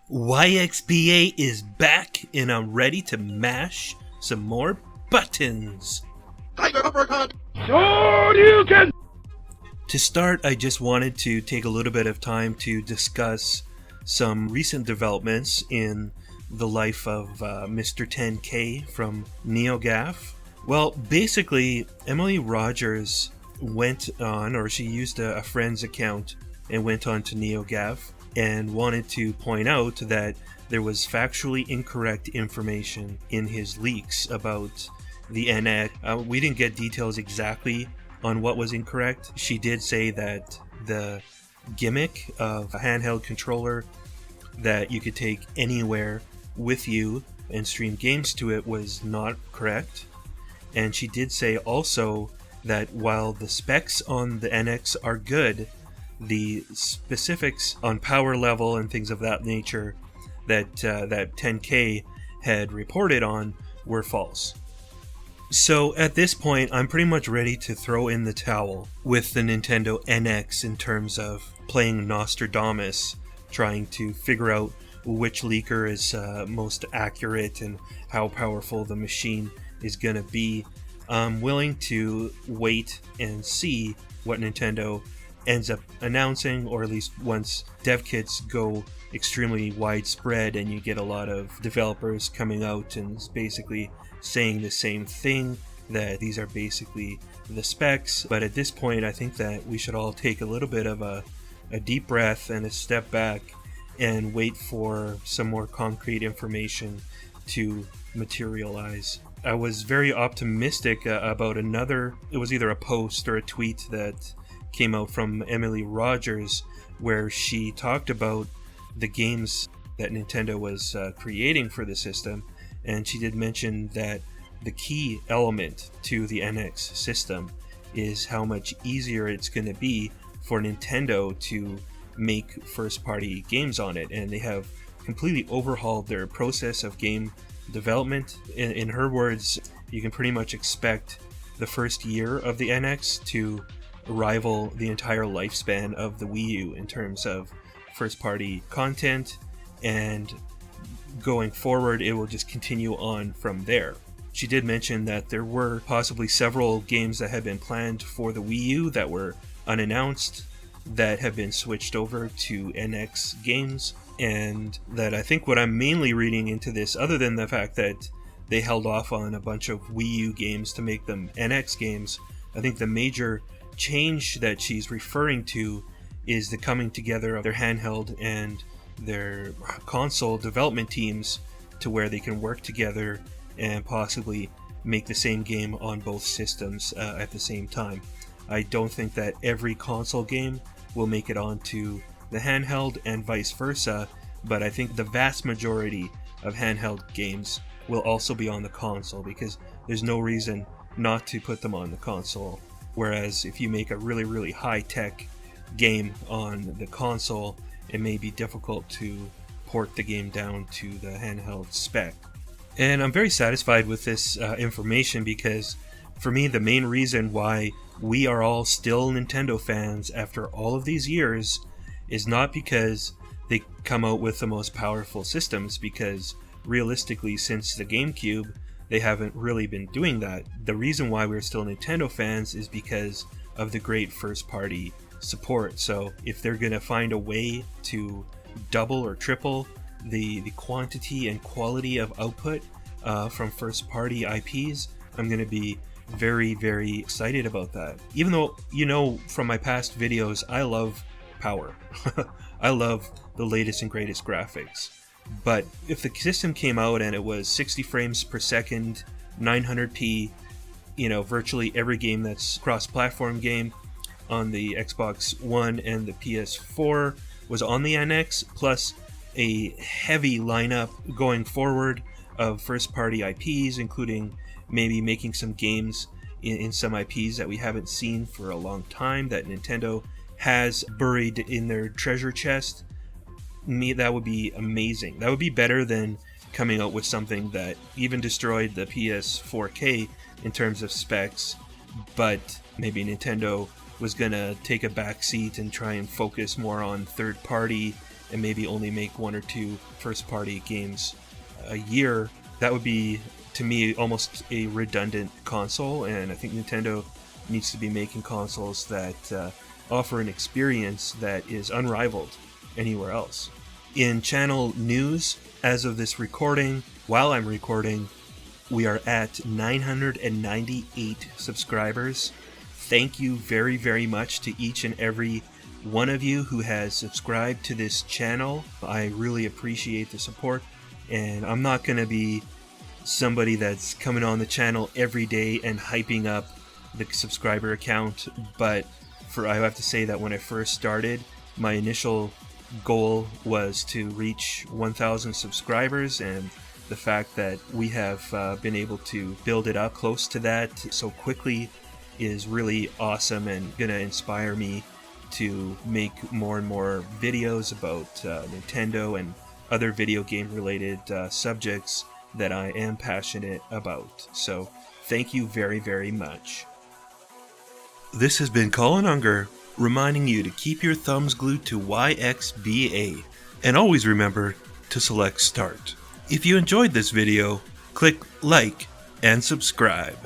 YXBA is back, and I'm ready to mash some more buttons. Tiger uppercut! To start, I just wanted to take a little bit of time to discuss some recent developments in the life of Mr. 10K from Neogaf. Well, basically, Emily Rogers went on, or she used a friend's account and went on to Neogaf and wanted to point out that there was factually incorrect information in his leaks about the NX. We didn't get details exactly on what was incorrect. She did say that the gimmick of a handheld controller that you could take anywhere with you and stream games to it was not correct. And she did say also that while the specs on the NX are good, the specifics on power level and things of that nature that 10K had reported on were false. So at this point, I'm pretty much ready to throw in the towel with the Nintendo NX in terms of playing Nostradamus, trying to figure out which leaker is most accurate and how powerful the machine is going to be. I'm willing to wait and see what Nintendo ends up announcing, or at least once dev kits go extremely widespread and you get a lot of developers coming out and basically saying the same thing, that these are basically the specs. But at this point, I think that we should all take a little bit of a deep breath and a step back and wait for some more concrete information to materialize. I was very optimistic about it was either a post or a tweet that came out from Emily Rogers, where she talked about the games that Nintendo was creating for the system, and she did mention that the key element to the NX system is how much easier it's going to be for Nintendo to make first-party games on it, and they have completely overhauled their process of game development. In her words, you can pretty much expect the first year of the NX to rival the entire lifespan of the Wii U in terms of first-party content, and going forward it will just continue on from there. She did mention that there were possibly several games that had been planned for the Wii U that were unannounced that have been switched over to NX games, and that I think what I'm mainly reading into this, other than the fact that they held off on a bunch of Wii U games to make them NX games, I think the major change that she's referring to is the coming together of their handheld and their console development teams to where they can work together and possibly make the same game on both systems at the same time. I don't think that every console game will make it onto the handheld and vice versa, but I think the vast majority of handheld games will also be on the console, because there's no reason not to put them on the console. Whereas if you make a really, really high-tech game on the console, it may be difficult to port the game down to the handheld spec. And I'm very satisfied with this information, because for me, the main reason why we are all still Nintendo fans after all of these years is not because they come out with the most powerful systems, because realistically, since the GameCube, they haven't really been doing that. The reason why we're still Nintendo fans is because of the great first-party support. So if they're going to find a way to double or triple the quantity and quality of output from first-party IPs, I'm going to be very, very excited about that. Even though, you know, from my past videos, I love power. I love the latest and greatest graphics. But if the system came out and it was 60 frames per second, 900p, you know, virtually every game that's cross-platform game on the Xbox One and the PS4 was on the NX, plus a heavy lineup going forward of first-party IPs, including maybe making some games in some IPs that we haven't seen for a long time that Nintendo has buried in their treasure chest. That would be amazing. That would be better than coming out with something that even destroyed the PS4K in terms of specs, but maybe Nintendo was gonna take a back seat and try and focus more on third party and maybe only make 1 or 2 first party games a year. That would be, to me, almost a redundant console, and I think Nintendo needs to be making consoles that offer an experience that is unrivaled anywhere else. In channel news, as of this recording, while I'm recording, we are at 998 subscribers. Thank you very, very much to each and every one of you who has subscribed to this channel. I really appreciate the support, and I'm not going to be somebody that's coming on the channel every day and hyping up the subscriber account, but I have to say that when I first started, my initial goal was to reach 1,000 subscribers, and the fact that we have been able to build it up close to that so quickly is really awesome and going to inspire me to make more and more videos about Nintendo and other video game related subjects that I am passionate about. So thank you very, very much. This has been Colin Unger, reminding you to keep your thumbs glued to YXBA, and always remember to select Start. If you enjoyed this video, click like and subscribe.